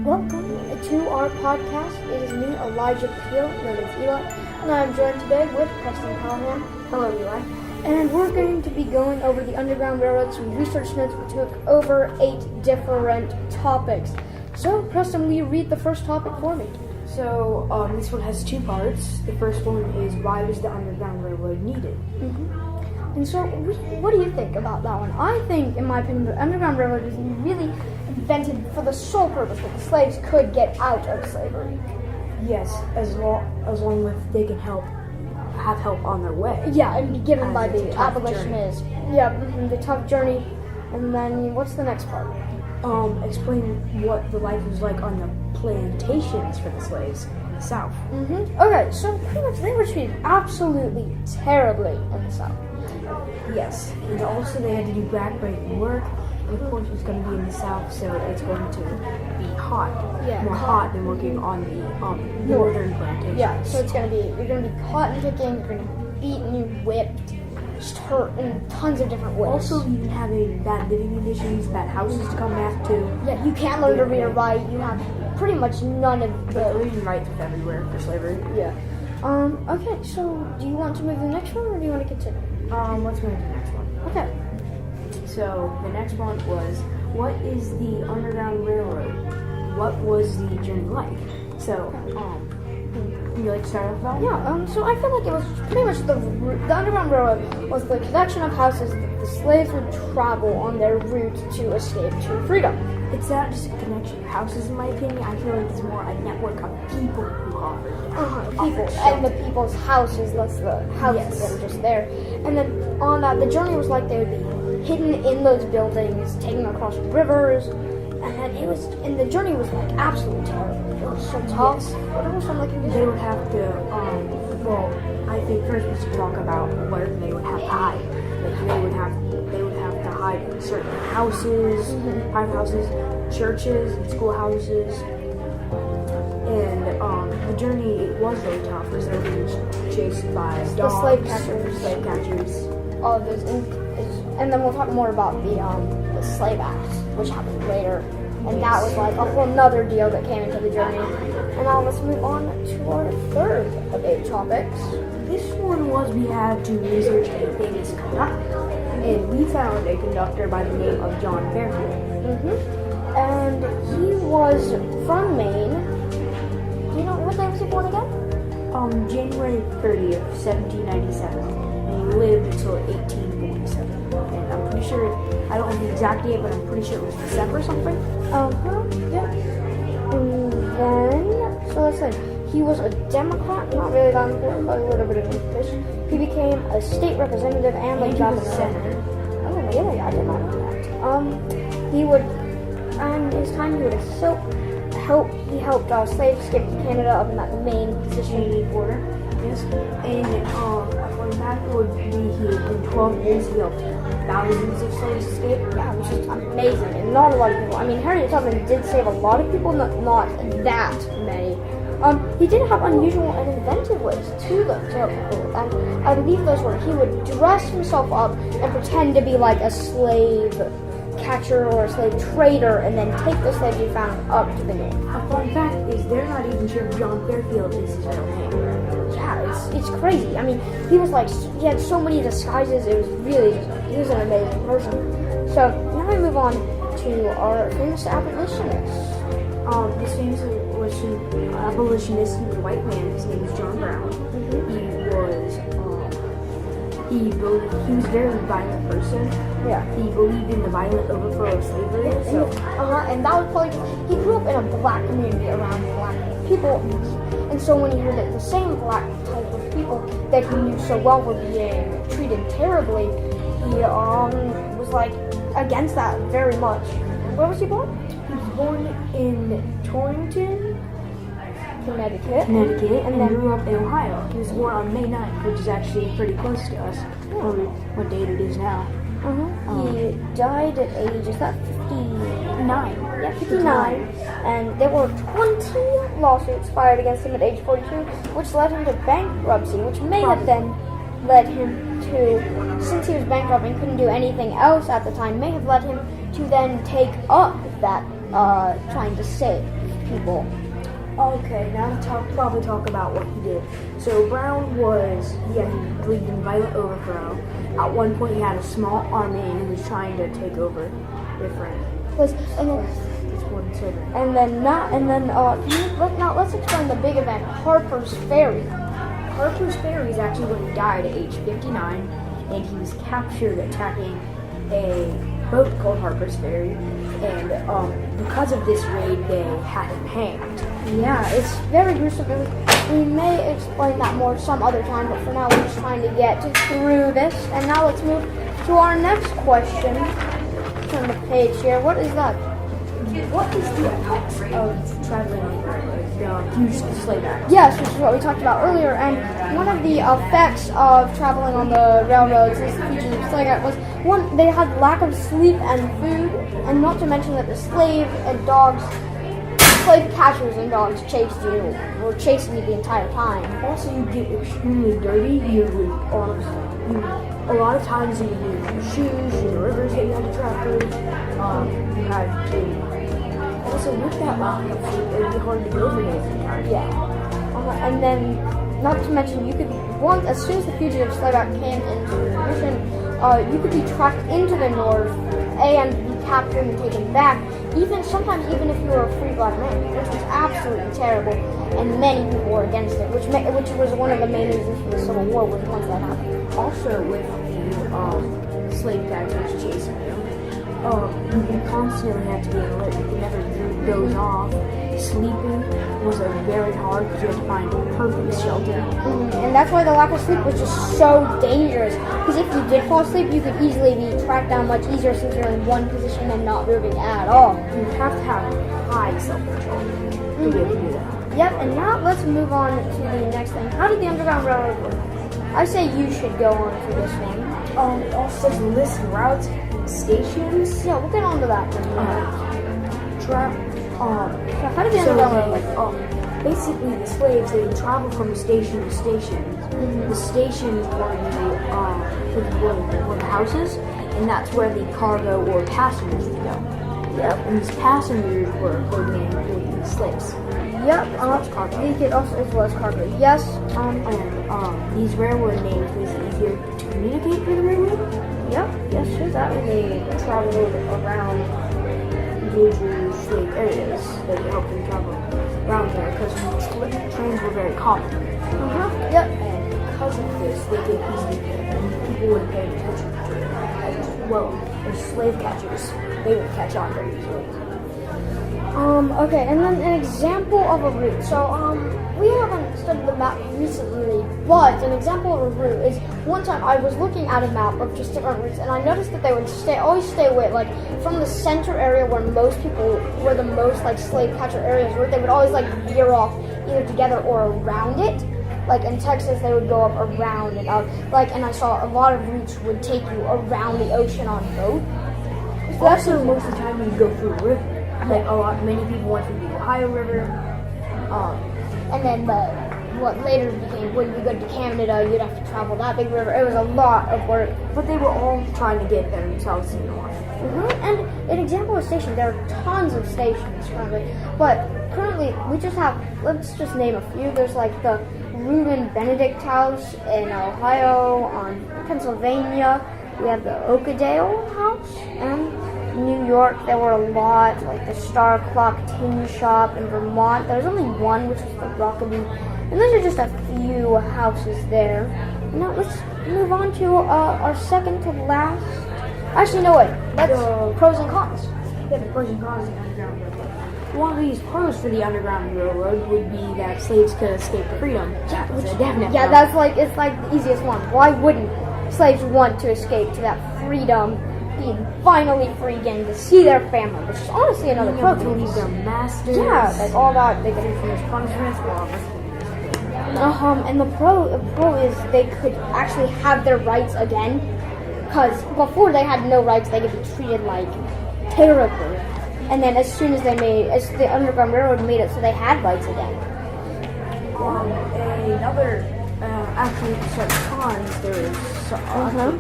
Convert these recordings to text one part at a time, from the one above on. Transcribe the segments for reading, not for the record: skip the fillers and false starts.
Welcome to our podcast. It is me, Elijah Peel, known as Eli, and I'm joined today with Preston Callahan. Hello, Eli. And we're going to be going over the Underground Railroad, some research notes. We took over 8 different topics. So, Preston, will you read the first topic for me? So, this one has 2 parts. The first one is, why was the Underground Railroad needed? And so, what do you think about that one? I think, in my opinion, the Underground Railroad was really invented for the sole purpose that the slaves could get out of slavery. Yes, as long as they can have help on their way. Yeah, and be given by It's a the tough abolitionists. Yeah, the tough journey. And then, what's the next part? Explain what the life was like on the plantations for the slaves in the South. Okay, so pretty much they were treated absolutely terribly in the South. Yes, and also they had to do backbreaking work. And of course, it's going to be in the South, so it's going to be hot. Yeah, more hot than working on the northern plantations. Yeah, so you're gonna be cotton picking, you're gonna be beaten, you whipped, just hurt in tons of different ways. Also, you've been having bad living conditions, bad houses to come back to. Yeah, you can't learn to read or write. You have pretty much none of But the. reading and writing everywhere for slavery. Yeah. Okay, so do you want to move to the next one, or do you want to continue? Let's move to the next one. Okay. So, the next one was, what is the Underground Railroad? What was the journey like? So, would you like to start off about? Yeah, so I feel like it was pretty much the Underground Railroad was the collection of houses that the slaves would travel on their route to escape to freedom. It's not just a connection of houses, in my opinion. I feel like it's more a network of people who offered People and the people's houses, that's the houses that are just there. And then on that, the journey was like they would be hidden in those buildings, taken across rivers, and the journey was like absolutely terrible. It was so tough. But also like they would have to, I think first we should talk about where they would have to hide. Like they would have to hide in certain houses, private houses, churches, and schoolhouses. And the journey was really tough because they were being chased by dogs, slave catchers. All of those, and then we'll talk more about the Slave Act, which happened later. And that was like a whole nother deal that came into the journey. And now let's move on to our third of 8 topics. This one was we had to research a famous conductor. And we found a conductor by the name of John Fairfield. And he was from Maine. Do you know what day was he born again? January 30th, 1797. And he lived until 1847. And I'm pretty sure, I don't know the exact date, but I'm pretty sure it was December something. Yeah. And then, so let's say, he was a Democrat, not really that important, but a little bit of English. He became a state representative and a governor. Senator. Oh, really? I did not know that. And his time he would helped slaves escape to Canada up in that main position. Canadian border. Yes. And fun fact would be in 12 years he helped thousands of slaves escape. Yeah, which is amazing. And not a lot of people. I mean, Harriet Tubman did save a lot of people, not that many. He did have unusual and inventive ways to help people. And I believe those were he would dress himself up and pretend to be like a slave catcher or a slave trader, and then take the slaves he found up to the north. A fun fact is they're not even sure if John Fairfield is his real name. Yeah, it's crazy. I mean, he had so many disguises. It was really, he was an amazing person. So now we move on to our famous abolitionists. This famous abolitionist, he was a white man. His name was John Brown. He was a very violent person. Yeah. He believed in the violent overthrow of slavery. And that was probably, he grew up in a black community around black people. And so when he heard that the same black type of people that he knew so well were being treated terribly, he was like against that very much. Where was he born? He was born in Torrington, Connecticut, and then grew up in Ohio. He was born on May 9th, which is actually pretty close to us, what date it is now. He died at age, is that 59? Yeah, 59. And there were 20 lawsuits filed against him at age 42, which led him to bankruptcy, which may have then led him to, since he was bankrupt and couldn't do anything else at the time, may have led him to then take up that trying to save people. Okay, now probably talk about what he did. So Brown he believed in violent overthrow. At one point, he had a small army and he was trying to take over different. And then, This one city. now let's explain the big event, Harper's Ferry. Harper's Ferry is actually when he died at age 59, and he was captured attacking a boat called Harper's Ferry, and because of this raid, they had him hanged. Yeah, it's very gruesome. We may explain that more some other time, but for now we're just trying to get through this. And now let's move to our next question. Turn the page here. What is that? What is the effects of traveling on the huge slave act? Yes, which is what we talked about earlier. And one of the effects of traveling on the railroads, as the fugitive slave act, was one, they had lack of sleep and food, and not to mention that the slave catchers and dogs were chasing you the entire time. Also, you get extremely dirty. A lot of times you use shoes, the rivers that you had to travel. You had to. Also, with that lack of sleep, it would be hard to go for days at a time. Yeah. And then, not to mention, as soon as the Fugitive Slave Act came into commission, you could be tracked into the North and be captured and taken back, sometimes even if you were a free black man, which was absolutely terrible, and many people were against it, which was one of the main reasons for the Civil War was once that happened. Also, with the slave catchers chasing you, you constantly had to be alert. You could never doze off. Sleeping was very hard because you had to find a perfect shelter. And that's why the lack of sleep was just so dangerous. Because if you did fall asleep, you could easily be tracked down much easier since you're in one position and not moving at all. You have to have high self-control to be able to do that. Yep, and now let's move on to the next thing. How did the Underground Railroad work? I say you should go on for this one. It also says list routes, stations. Yeah, we'll get on to that. How did the Underground Railroad work? Basically, the slaves, they would travel from station to station. The stations were the houses, and that's where the cargo or passengers would go. Yep. And these passengers were codenamed with the slaves. Yep. They could also as well as cargo. Yes. And these railroad names was easier to communicate for the railroad. Yep. Yes, sure. That when they traveled around major slave areas that helped them travel around there because trains were very common. Yep. And because of this, they could easily people wouldn't pay attention to it as well as slave catchers. They would catch on very easily. Okay, and then an example of a route. So, we haven't studied the map recently, but an example of a route is one time I was looking at a map of just different routes, and I noticed that they would always stay away, like, from the center area where the most, like, slave catcher areas were. They would always, like, veer off either together or around it. Like, in Texas, they would go up around and up. Like, and I saw a lot of routes would take you around the ocean on boat. So also, most of the time you go through a river. Like many people went through the Ohio River. And then what later became, when you go to Canada, you'd have to travel that big river. It was a lot of work. But they were all trying to get themselves to the north. And an example of station, there are tons of stations currently. But currently, let's just name a few. There's like the Reuben Benedict House in Ohio, Pennsylvania. We have the Oakdale House, and New York, there were a lot, like the Star Clock Tin Shop. In Vermont, there's only one, which is the Rockaby. And those are just a few houses there. Now let's move on to our second to last. Actually, no, wait. That's pros and cons. Yeah, the pros and cons of the Underground Railroad. One of these pros for the Underground Railroad would be that slaves could escape to freedom. That was a definite pro. It's like the easiest one. Why wouldn't slaves want to escape to that freedom? Being finally free again to see their family, which is honestly another pro. To leave their masters. Yeah, like all that they could finish punishments. And the pro is they could actually have their rights again, because before they had no rights, they could be treated like terribly. And then as the Underground Railroad made it so they had rights again. Another actually such cons, there is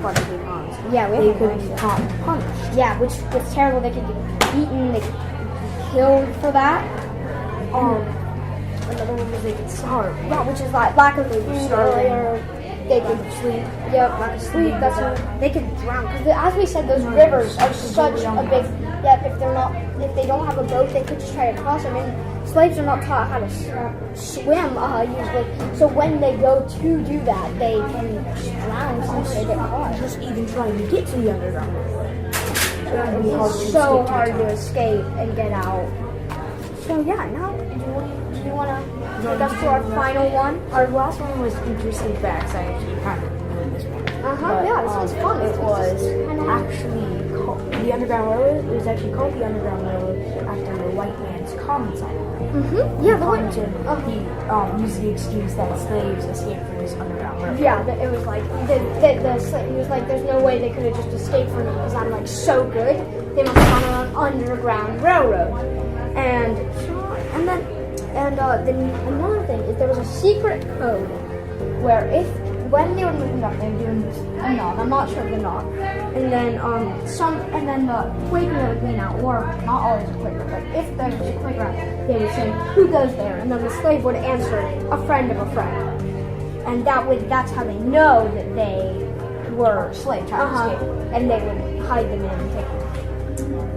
quite a few cons. Yeah, they could be punished. Yeah, which was terrible. They could get beaten, they could be killed for that. Another one was they could starve. Yeah, which is like lack of food Starving. or they could Sleep. yeah, lack of sleep. That's what, they could drown. Because as we said, those rivers are such a big. Yeah, if they don't have a boat, they could just try to cross them. And slaves are not taught how to swim usually. So when they go to do that, they can drown since they get caught. Just even trying to get to the underground railway. It's so hard to escape and get out. So yeah, now do you want to take us to our final one? Our last one was interesting facts. I actually kind of enjoyed this one. Yeah, this was fun. It was actually called, the Underground Railroad. It was actually called the Underground Railroad after the white man's commissar. Yeah, the one. He used the excuse that slaves escaped from this underground railroad. Yeah, it was like the slave. He was like, "There's no way they could have just escaped from me because I'm like so good. They must have gone on an underground railroad." And then another thing is there was a secret code where when they were moving up, they were doing a knock. I'm not sure of the knock. And then the Quaker would lean out, or not always a Quaker, but if there was a Quaker out, they would say, "Who goes there?" And then the slave would answer, "A friend of a friend." And that's how they know that they were Slave trying to escape. And they would hide them in and take them.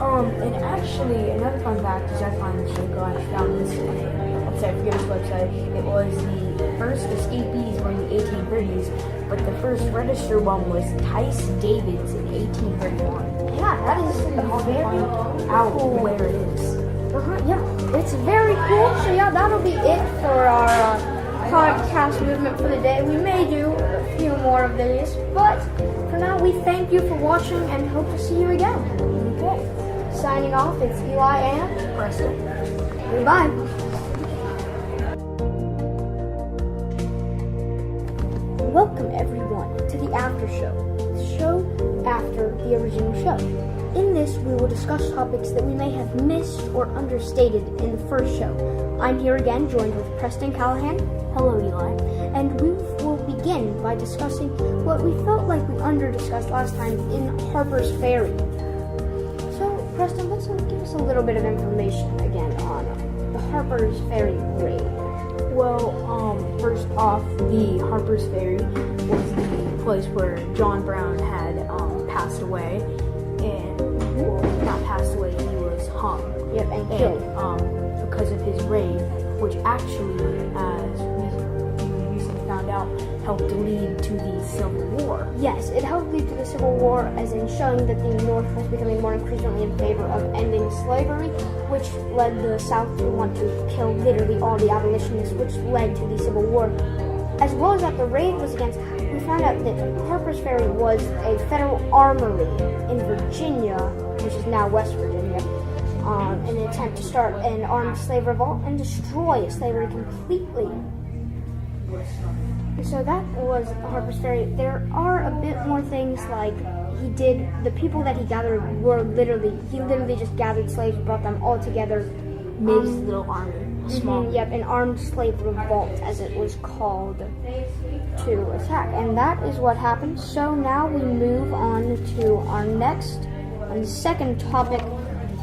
And actually, another fun fact is I found this on a forget website. It was the first escapees were in the 1830s, but the first registered one was Tice Davids in 1831. Yeah, that is very Out cool. where it is. Yeah, it's very cool. So yeah, that'll be it for our podcast movement for the day. We may do a few more of these, but for now, we thank you for watching and hope to see you again. Okay, signing off. It's Eli and Preston. goodbye. Welcome everyone to the after show, the show after the original show. In this, we will discuss topics that we may have missed or understated in the first show. I'm here again, joined with Preston Callahan. Hello, Eli. And we will begin by discussing what we felt like we under-discussed last time in Harper's Ferry. So, Preston, let's give us a little bit of information again on the Harper's Ferry raid. Well, first off, the Harper's Ferry was the place where John Brown had passed away, and well, not passed away, he was hung. Yep, and killed. And because of his raid, which actually, as we recently found out, helped lead to the Civil War. Yes, it helped lead to the Civil War, as in showing that the North was becoming more increasingly in favor of ending slavery, which led the South to want to kill literally all the abolitionists, which led to the Civil War. As well as that the raid was against, we found out that Harper's Ferry was a federal armory in Virginia, which is now West Virginia, in an attempt to start an armed slave revolt and destroy slavery completely. So that was Harper's Ferry. There are a bit more things like the people that he gathered he literally just gathered slaves, brought them all together. Made his little army small. Yep, an armed slave revolt, as it was called, to attack. And that is what happened. So now we move on to our next and second topic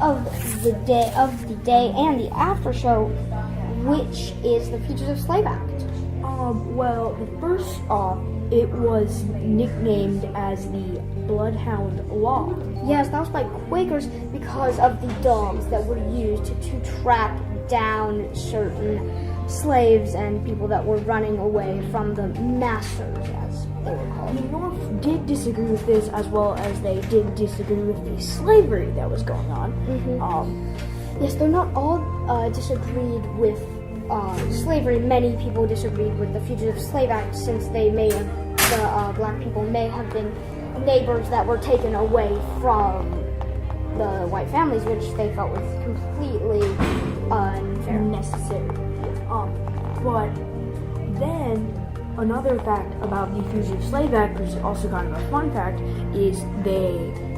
of the day and the after show, which is the Fugitive Slave Act. Well, first off, it was nicknamed as the Bloodhound Law. Yes, that was by Quakers because of the dogs that were used to track down certain slaves and people that were running away from the masters, as they were called. The North did disagree with this, as well as they did disagree with the slavery that was going on. Yes, they're not all disagreed with slavery. Many people disagreed with the Fugitive Slave Act, since the black people may have been neighbors that were taken away from the white families, which they felt was completely unfair. Necessary. But then another fact about the Fugitive Slave Act, which is also kind of a fun fact, is the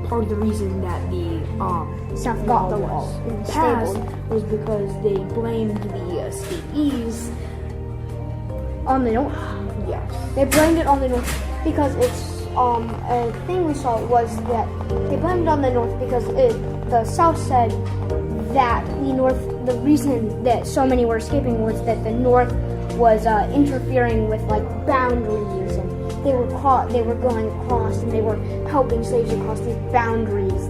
part of the reason that the South got the law passed was because they blamed the escapees on the North. Yes. They blamed it on the North because it's a thing we saw was that they blamed it on the North because the South said that the reason that so many were escaping was that the North was interfering with like boundaries, and they were going across, and they were helping slaves across these boundaries,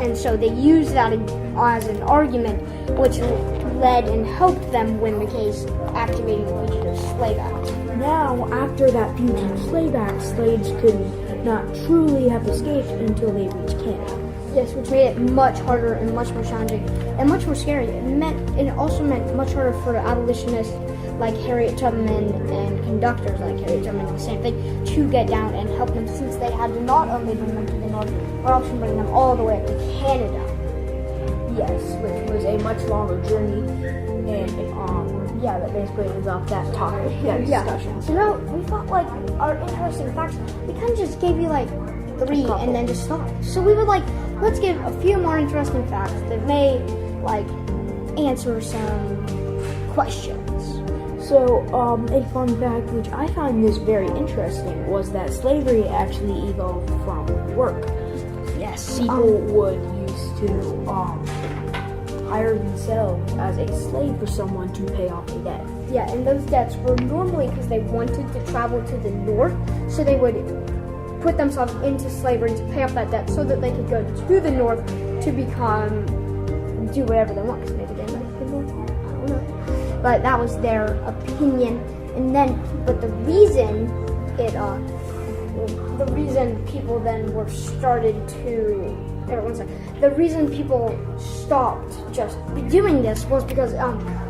and so they used that as an argument, which led and helped them win the case, activating the Fugitive Slave Act. Now, after that Fugitive Slave Act, slaves could not truly have escaped until they reached Canada. Yes, which made it much harder and much more challenging and much more scary. It also meant much harder for abolitionists like Harriet Tubman and conductors like Harriet Tubman, the same thing, to get down and help them, since they had to not only bring them to the North, but also bring them all the way up to Canada. Yes, which was a much longer journey, and that basically ends off that topic, that discussion. So now we thought like our interesting facts. We kind of just gave you like 3 and then just stopped. So we would like, let's give a few more interesting facts that may like answer some questions. So, a fun fact which I found this very interesting was that slavery actually evolved from work. Yes. People would used to hire themselves as a slave for someone to pay off a debt. Yeah, and those debts were normally because they wanted to travel to the North, so they would put themselves into slavery to pay off that debt so that they could go to the North to do whatever they want, because maybe they like the North. I don't know. But that was their opinion. And then, but the reason people then were started to, the reason people stopped just doing this was because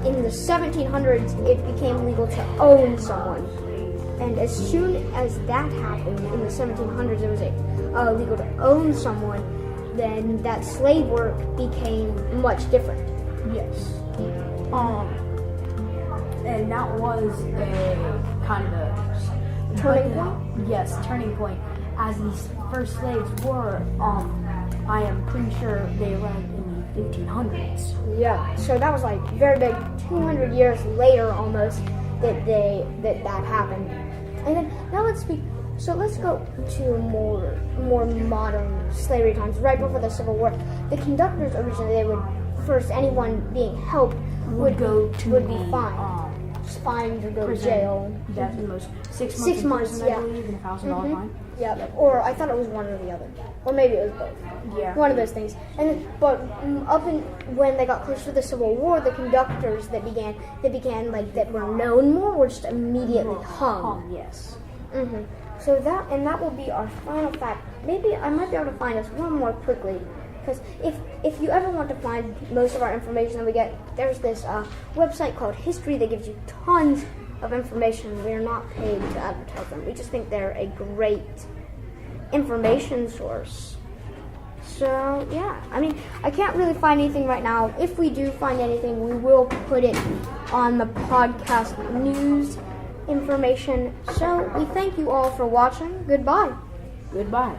in the 1700s it became legal to own someone. And as soon as that happened in the 1700s, it was legal to own someone, then that slave work became much different. Yes. And that was a kind of a Turning point? Yes, turning point. As these first slaves were, I am pretty sure they arrived in the 1500s. Yeah. So that was like very big. 200 years later, almost, that happened. And then now let's go to more modern slavery times. Right before the Civil War, the conductors originally anyone being helped would be fined or go to jail. That's the most 6 months. 6 months, prison, yeah. I believe, and $1,000 fine. Yeah, or I thought it was one or the other, or maybe it was both. Yeah, one of those things. But when they got close to the Civil War, the conductors that were known more were just immediately hung. Yes. Mm-hmm. So that will be our final fact. Maybe I might be able to find us one more quickly. Because if you ever want to find most of our information that we get, there's this website called History that gives you tons of information. We are not paid to advertise them. We just think they're a great information source. So, yeah. I mean, I can't really find anything right now. If we do find anything, we will put it on the podcast news information. So, we thank you all for watching. Goodbye. Goodbye.